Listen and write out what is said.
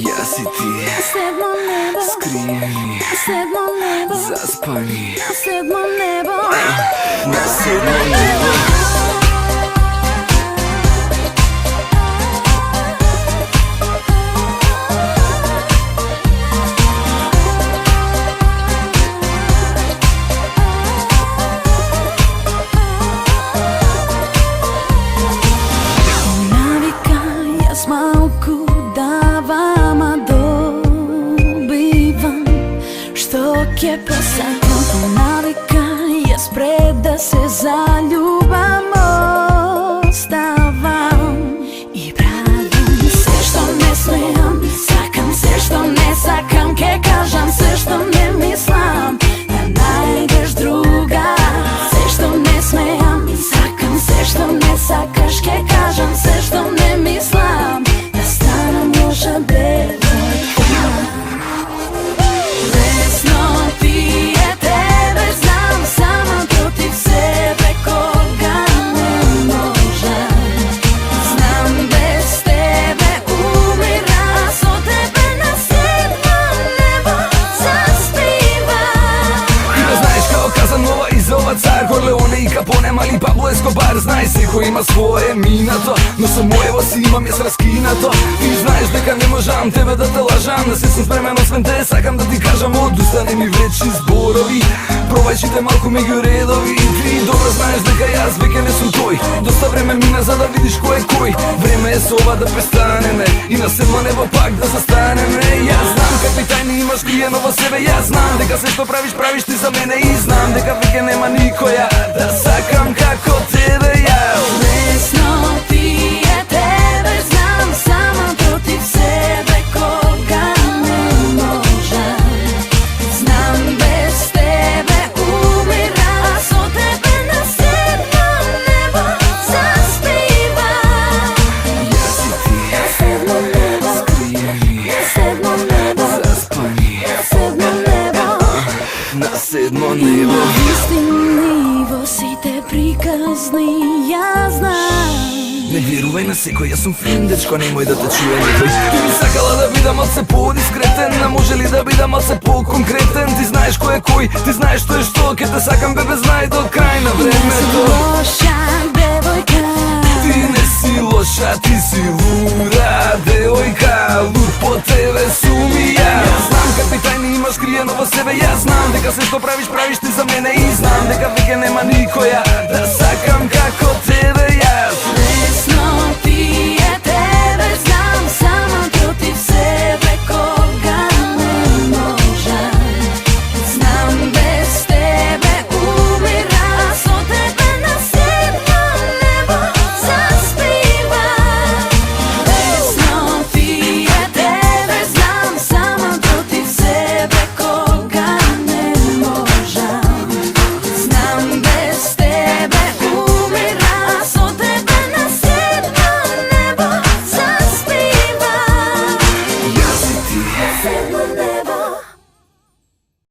Јас и ти, седмо небо, скриени, седмо небо, заспани, седмо небо, на седмо небо. Навика, јас малку давам, а добивам што ќе посакам. По навика, јас пред да се заљубам оставам и правам се што не смеам, сакам се што не сакам, ке кажам се што не мислам, да најдеш друга. Се што не смеам, сакам се што не сакаш, ке кажам се што не мислам, да станам лоша девојка. Лесно ти е тебе, знам, сама против себе кога не можам. Знам без тебе умирам, со тебе на седмо небо заспивам. И да знаеш како каза нова изова цар Корлеоне и Капоне, мали Пабло Ескобар. Знај секој има свое минато, но со моево си имам јас раскинато. И знаеш дека не можам тебе да те лажам, да се сум спремен освен те, сакам да ти кажам, одустане ми вечни зборови, пробај читай малку меѓу редови. Ти добро знаеш дека јас веќе не сум тој, доста време мина за да видиш кој е кој. Време е со ова да престанеме и на седмо небо пак да застанеме. Јас знам какви тајни имаш криено во себе, јас знам дека се што правиш, правиш ти за мене, и знам дека веќе нема никоја да сакам како тебе јас. Лесно ти е тебе, знам, сама против себе кога не можам. Знам без тебе умирам, а со тебе на седмо небо заспивам. Јас и ти, Седмо небо, скриени, седмо небо, заспани, седмо небо. на седмо небо. Истини во сите приказни, јас знам. Не верувај на секој, јас сум фин дечко, немој да те чуе некој. Ти би сакала да бидам малце по-дискретен, а може ли да бидам малце по-конкретен? Ти знаеш кој е кој, ти знаеш што е што, ке те сакам бебе, знај до крај на времето. Лоша девојка, Ти не си лоша, ти си луда девојка, луд по тебе сум и јас. Знам какви тајни имаш криено во себе, јас знам дека се што правиш, правиш ти за мене, и знам дека веќе нема никоја